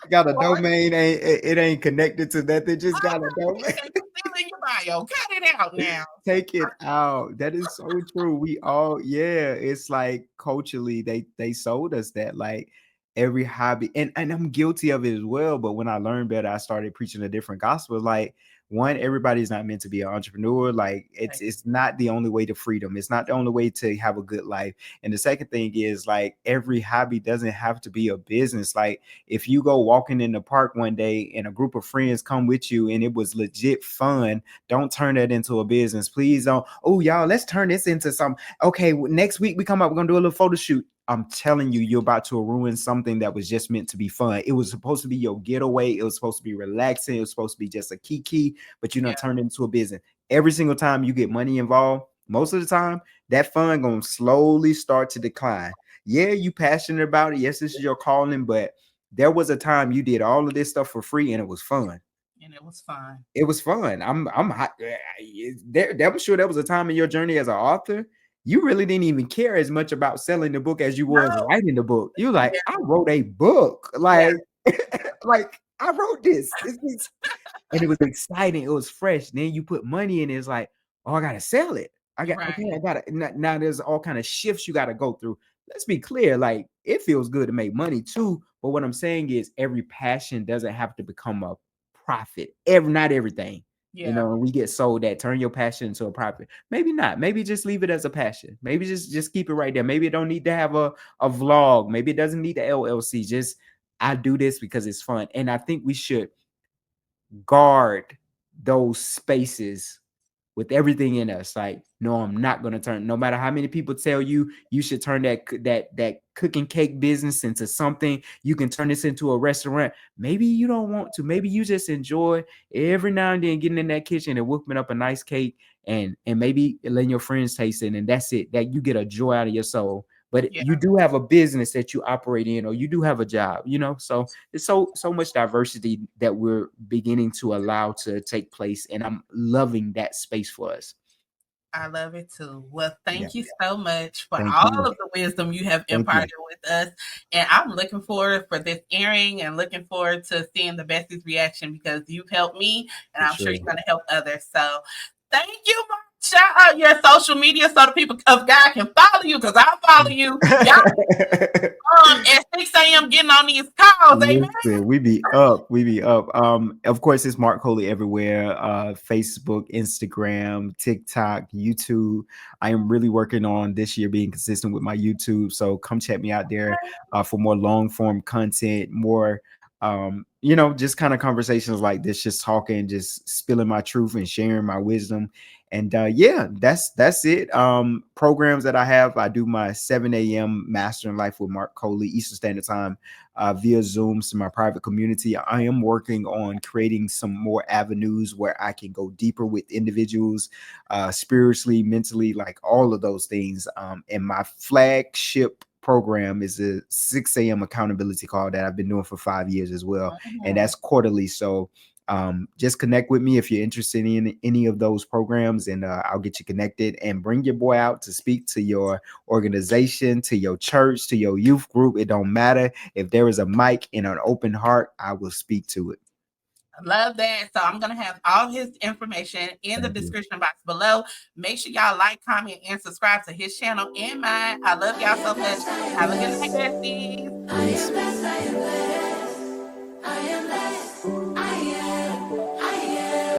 Got a or domain, it ain't connected to nothing, just got a domain. okay, it's still in your bio. Cut it out now. Take it out. That is so true. We all, yeah, it's like culturally they sold us that like every hobby, and I'm guilty of it as well. But when I learned better, I started preaching a different gospel. Like one, everybody's not meant to be an entrepreneur. Like Right. it's not the only way to freedom. It's not the only way to have a good life. And the second thing is like every hobby doesn't have to be a business. Like if you go walking in the park one day and a group of friends come with you and it was legit fun, don't turn that into a business. Please don't. Oh, y'all, let's turn this into some. Okay, next week we come up, we're gonna do a little photo shoot. I'm telling you, you're about to ruin something that was just meant to be fun. It was supposed to be your getaway. It was supposed to be relaxing. It was supposed to be just a kiki, but you don't Yeah. turn it into a business. Every single time you get money involved, most of the time, that fun gonna slowly start to decline. Yeah, you passionate about it. Yes, this is your calling, but there was a time you did all of this stuff for free and it was fun. And it was fine. It was fun. I'm hot. I'm sure there was a time in your journey as an author you really didn't even care as much about selling the book as you was No. writing the book. You like, Yeah. I wrote a book. Yeah. Like I wrote this. This is, and it was exciting. It was fresh. Then you put money in it. It's like, oh, I gotta sell it. I got okay. Right. I gotta now. There's all kind of shifts you got to go through. Let's be clear. Like it feels good to make money too. But what I'm saying is, every passion doesn't have to become a profit. Not everything. You Yeah. know, and we get sold that turn your passion into a profit. Maybe not. Maybe just leave it as a passion. Maybe just keep it right there. Maybe it don't need to have a vlog. Maybe it doesn't need the LLC. Just I do this because it's fun. And I think we should guard those spaces with everything in us. Like, no, I'm not gonna turn. No matter how many people tell you you should turn that cooking cake business into something, you can turn this into a restaurant. Maybe you don't want to. Maybe you just enjoy every now and then getting in that kitchen and whipping up a nice cake and maybe letting your friends taste it, and that's it. That you get a joy out of your soul. But Yeah. you do have a business that you operate in, or you do have a job, you know. So it's so much diversity that we're beginning to allow to take place, and I'm loving that space for us. I love it too. Well, Yeah, thank you so much for thank all you, of the wisdom you have thank you, imparted with us. And I'm looking forward for this airing and looking forward to seeing the bestie's reaction because you've helped me and for I'm sure sure. you're going to help others. So thank you, Mark. Shout out your social media so the people of God can follow you because I follow you. Y'all at 6 a.m. getting on these calls. Amen. Listen, we be up. Of course, it's Marc Coley everywhere. Facebook, Instagram, TikTok, YouTube. I am really working on this year being consistent with my YouTube. So come check me out there for more long form content, more just kind of conversations like this, just talking, just spilling my truth and sharing my wisdom. And yeah, that's it. Programs that I have, I do my 7 a.m. Mastering Life with Marc Coley Eastern Standard Time via Zoom to my private community. I am working on creating some more avenues where I can go deeper with individuals, spiritually, mentally, like all of those things. And my flagship program is a 6 a.m. accountability call that I've been doing for 5 years as well. And Mhm. that's quarterly. So just connect with me if you're interested in any of those programs, and I'll get you connected and bring your boy out to speak to your organization, to your church, to your youth group. It don't matter. If there is a mic and an open heart, I will speak to it. I love that. So I'm gonna have all his information in the Thank you. description box below. Make sure y'all like, comment, and subscribe to his channel and mine. I love y'all so much. Have a good night, besties. Peace.